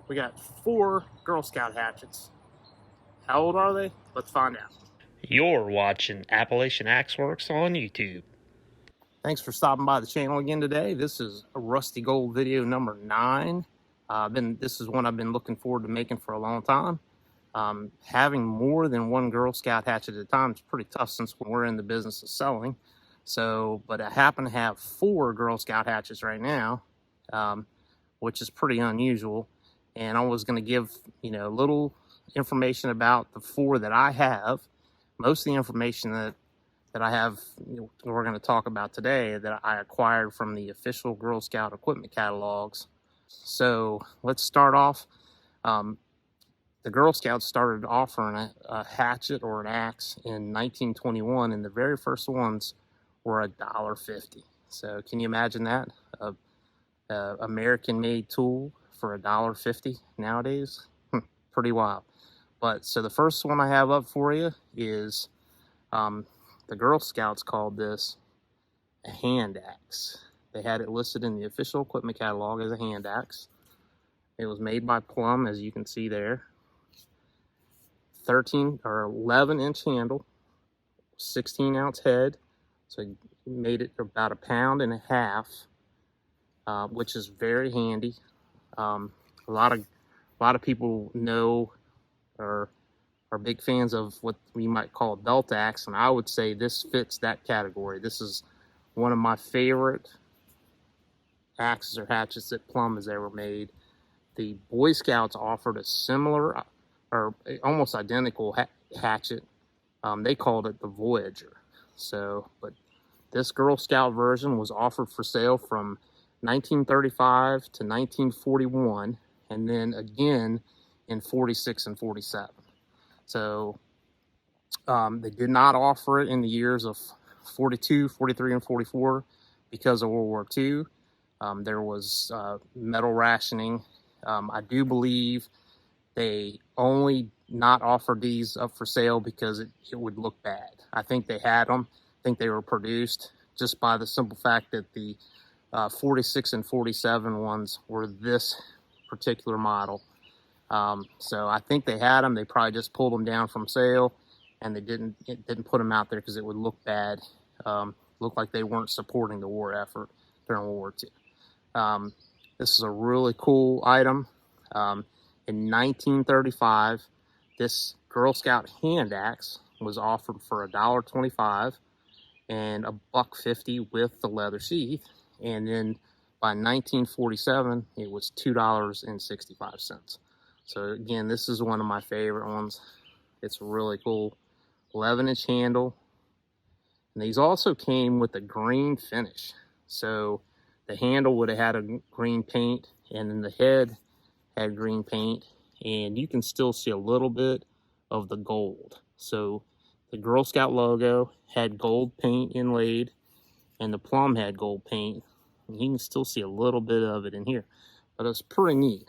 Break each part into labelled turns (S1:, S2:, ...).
S1: We got 4 Girl Scout hatchets. How old are they? Let's find out.
S2: You're watching Appalachian Axeworks on YouTube.
S1: Thanks for stopping by the channel again today. This is a Rusty Gold video number 9. This is one I've been looking forward to making for a long time. Having more than one Girl Scout hatchet at a time is pretty tough since we're in the business of selling. But I happen to have 4 Girl Scout hatchets right now, which is pretty unusual. And I was going to give, a little information about the 4 that I have. Most of the information that I have, we're going to talk about today, that I acquired from the official Girl Scout equipment catalogs. So let's start off. The Girl Scouts started offering a hatchet or an axe in 1921, and the very first ones were $1.50. So can you imagine that? A American-made tool for $1.50 nowadays? Pretty wild. But so the first one I have up for you is the Girl Scouts called this a hand axe. They had it listed in the official equipment catalog as a hand axe. It was made by Plum, as you can see there. 13 or 11-inch handle, 16-ounce head. So it made it about 1.5 pounds, which is very handy. A lot of people know or are big fans of what we might call a belt axe, and I would say this fits that category. This is one of my favorite axes or hatchets that Plum has ever made. The Boy Scouts offered a similar or almost identical hatchet. They called it the Voyager. But this Girl Scout version was offered for sale from 1935 to 1941, and then again in 46 and 47. So they did not offer it in the years of 42, 43, and 44 because of World War II. There was metal rationing. I do believe they only not offered these up for sale because it would look bad. I think they had them. I think they were produced just by the simple fact that the 46 and 47 ones were this particular model. So I think they had them. They probably just pulled them down from sale, and they didn't put them out there because it would look bad. Look like they weren't supporting the war effort during World War II. This is a really cool item. In 1935, this Girl Scout hand axe was offered for $1.25 and $1.50 with the leather sheath. And then by 1947, it was $2.65. So again, this is one of my favorite ones. It's really cool. 11-inch handle. And these also came with a green finish. So the handle would have had a green paint, and then the head had green paint, and you can still see a little bit of the gold. So the Girl Scout logo had gold paint inlaid, and the Plum had gold paint. And you can still see a little bit of it in here, but it's pretty neat.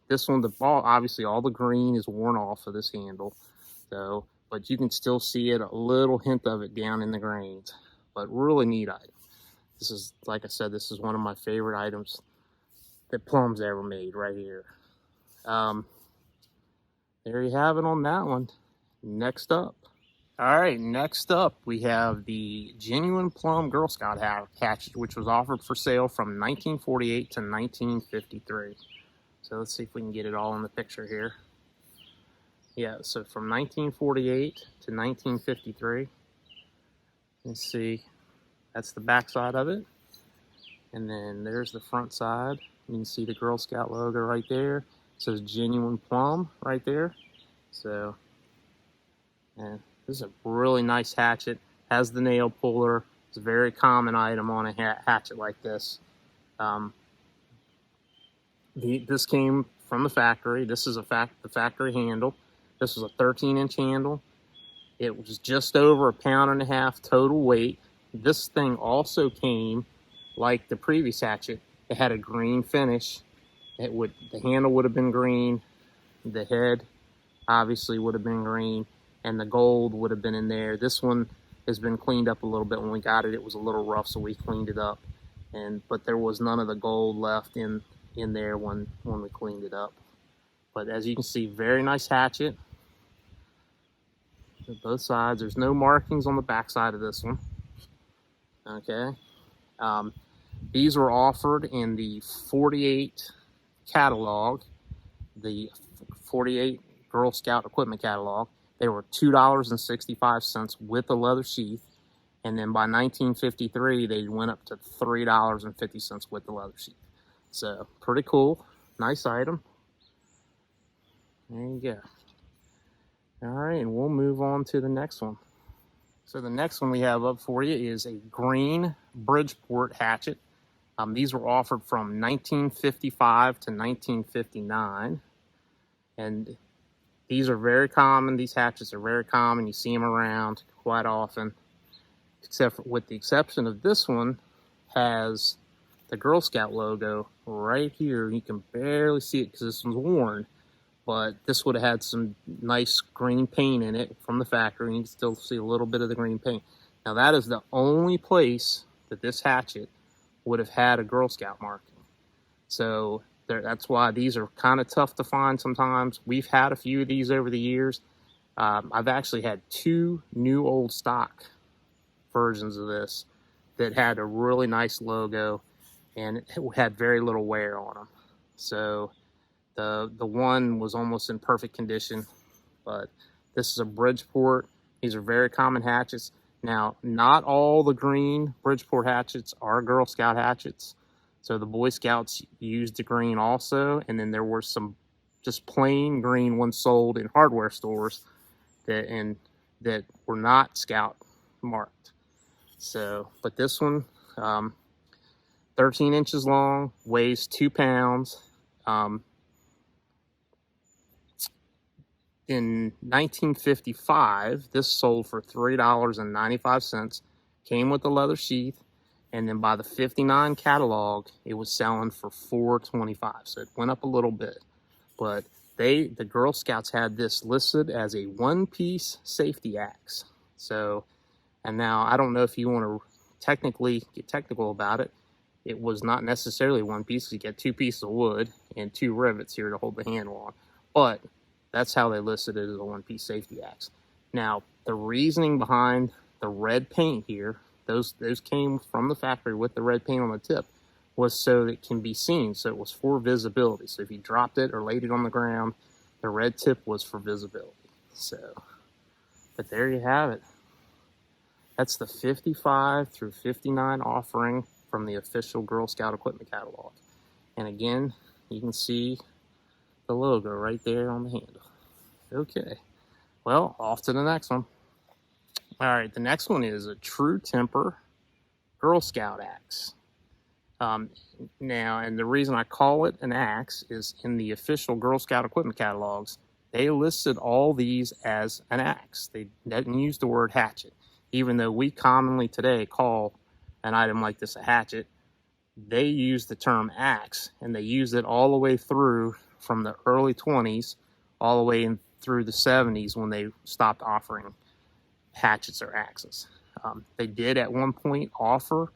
S1: This one, obviously all the green is worn off of this handle, but you can still see it, a little hint of it down in the grains. But really neat item. This is, like I said, this is one of my favorite items that Plum's ever made right here. There you have it on that one. Next up. All right, next up we have the genuine Plum Girl Scout hatchet, which was offered for sale from 1948 to 1953. So let's see if we can get it all in the picture here. Yeah, so from 1948 to 1953. Let's see, that's the back side of it. And then there's the front side. You can see the Girl Scout logo right there. It says genuine Plum right there. So, and this is a really nice hatchet. Has the nail puller. It's a very common item on a hatchet like this. This came from the factory. This is the factory handle. This was a 13-inch handle. It was just over 1.5 pounds total weight. This thing also came, like the previous hatchet, it had a green finish. The handle would have been green. The head obviously would have been green, and the gold would have been in there. This one has been cleaned up a little bit. When we got it, it was a little rough, so we cleaned it up. But there was none of the gold left in there when we cleaned it up. But as you can see, very nice hatchet. Both sides. There's no markings on the back side of this one. Okay. These were offered in the 48 catalog, the 48 Girl Scout equipment catalog. They were $2.65 with a leather sheath. And then by 1953, they went up to $3.50 with the leather sheath. So pretty cool. Nice item. There you go. All right, and we'll move on to the next one. So the next one we have up for you is a green Bridgeport hatchet. These were offered from 1955 to 1959. And these are very common. These hatchets are very common. You see them around quite often. Except for, with the exception of this one, has the Girl Scout logo right here. You can barely see it because this one's worn. But this would have had some nice green paint in it from the factory. You can still see a little bit of the green paint. Now that is the only place that this hatchet would have had a Girl Scout marking. So that's why these are kind of tough to find sometimes. We've had a few of these over the years. I've actually had 2 new old stock versions of this that had a really nice logo and it had very little wear on them. So the one was almost in perfect condition, but this is a Bridgeport. These are very common hatchets. Now, not all the green Bridgeport hatchets are Girl Scout hatchets. So the Boy Scouts used the green also, and then there were some just plain green ones sold in hardware stores that were not Scout marked. So, but this one, 13 inches long, weighs 2 pounds. In 1955, this sold for $3.95, came with a leather sheath, and then by the 59 catalog, it was selling for $4.25. So it went up a little bit, but the Girl Scouts had this listed as a one-piece safety axe. So, and now I don't know if you want to technically get technical about it. It was not necessarily one piece. You get 2 pieces of wood and 2 rivets here to hold the handle on, but that's how they listed it as a one-piece safety axe. Now, the reasoning behind the red paint here, those came from the factory with the red paint on the tip, was so that it can be seen. So it was for visibility. So if you dropped it or laid it on the ground, the red tip was for visibility. So, but there you have it. That's the 55 through 59 offering from the official Girl Scout equipment catalog. And again, you can see the logo right there on the handle. Okay, well, off to the next one. All right, the next one is a True Temper Girl Scout axe. Now, and the reason I call it an axe is in the official Girl Scout equipment catalogs, they listed all these as an axe. They didn't use the word hatchet. Even though we commonly today call an item like this a hatchet, they use the term axe, and they used it all the way through from the early 20s all the way in through the 70s when they stopped offering hatchets or axes. They did at one point offer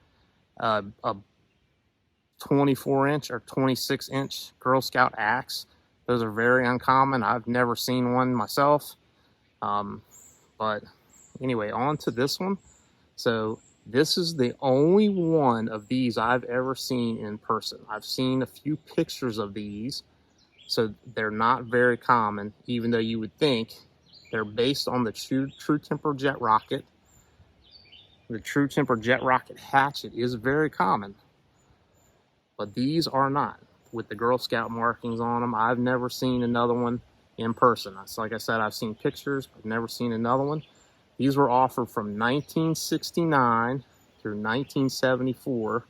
S1: a 24-inch or 26-inch Girl Scout axe. Those are very uncommon. I've never seen one myself. But anyway, on to this one. So this is the only one of these I've ever seen in person. I've seen a few pictures of these, so they're not very common, even though you would think they're based on the True Temper Jet Rocket. The True Temper Jet Rocket hatchet is very common, but these are not. With the Girl Scout markings on them, I've never seen another one in person. So like I said, I've seen pictures, but never seen another one. These were offered from 1969 through 1974.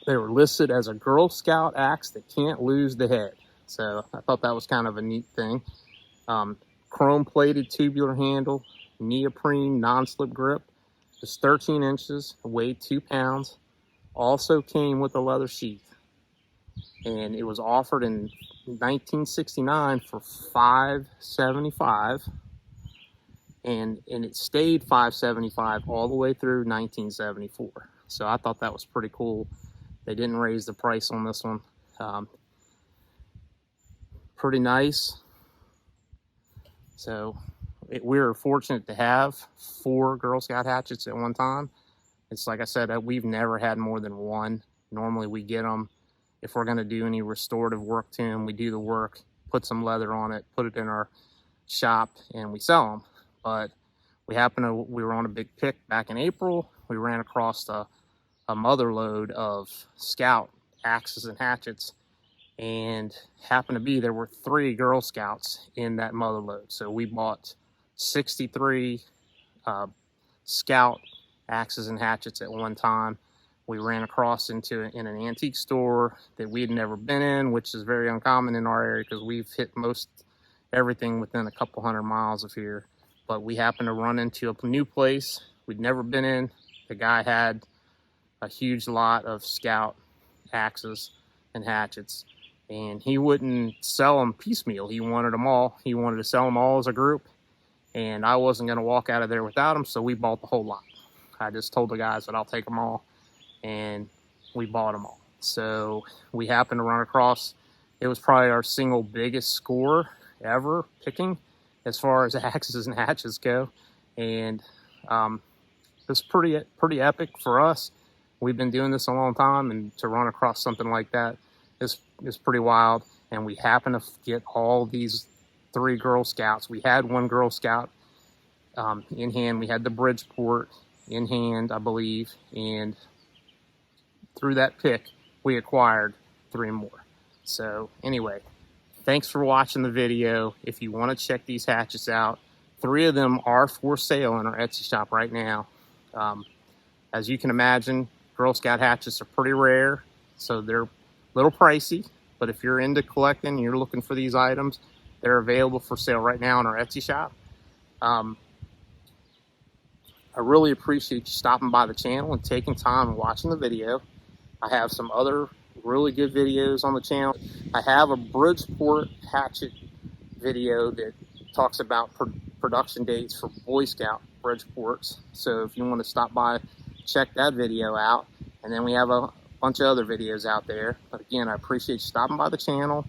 S1: They were listed as a Girl Scout axe that can't lose the head. So I thought that was kind of a neat thing. Chrome-plated tubular handle, neoprene non-slip grip. Just 13 inches, weighed 2 pounds. Also came with a leather sheath. And it was offered in 1969 for $575. And it stayed $575 all the way through 1974. So I thought that was pretty cool. They didn't raise the price on this one. pretty nice. So we were fortunate to have 4 Girl Scout hatchets at one time. It's like I said, we've never had more than 1. Normally we get them if we're going to do any restorative work to them. We do the work, put some leather on it, put it in our shop, and we sell them. But we were on a big pick back in April. We ran across a mother load of Scout axes and hatchets, and happened to be there were 3 Girl Scouts in that mother load. So we bought 63 Scout axes and hatchets at one time. We ran across in an antique store that we had never been in, which is very uncommon in our area because we've hit most everything within a couple 100 miles of here. But we happened to run into a new place we'd never been in. The guy had a huge lot of Scout axes and hatchets, and he wouldn't sell them piecemeal. He wanted them all. He wanted to sell them all as a group, and I wasn't going to walk out of there without them, so we bought the whole lot. I just told the guys that I'll take them all, and we bought them all. So we happened to run across, it was probably our single biggest score ever picking as far as axes and hatchets go, and it's pretty epic for us. We've been doing this a long time, and to run across something like that is pretty wild. And we happen to get all these 3 Girl Scouts. We had 1 Girl Scout in hand. We had the Bridgeport in hand, I believe, and through that pick we acquired 3 more. So anyway, thanks for watching the video. If you want to check these hatchets out, 3 of them are for sale in our Etsy shop right now. As you can imagine, Girl Scout hatchets are pretty rare, so they're a little pricey, but if you're into collecting and you're looking for these items, they're available for sale right now in our Etsy shop. I really appreciate you stopping by the channel and taking time and watching the video. I have some other really good videos on the channel. I have a Bridgeport hatchet video that talks about production dates for Boy Scout Bridgeports. So if you want to stop by, check that video out. And then we have a bunch of other videos out there. But again, I appreciate you stopping by the channel.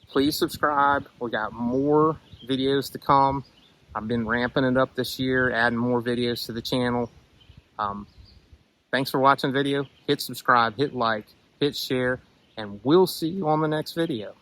S1: Please subscribe. We got more videos to come. I've been ramping it up this year, adding more videos to the channel. Thanks for watching the video. Hit subscribe, hit like, hit share, and we'll see you on the next video.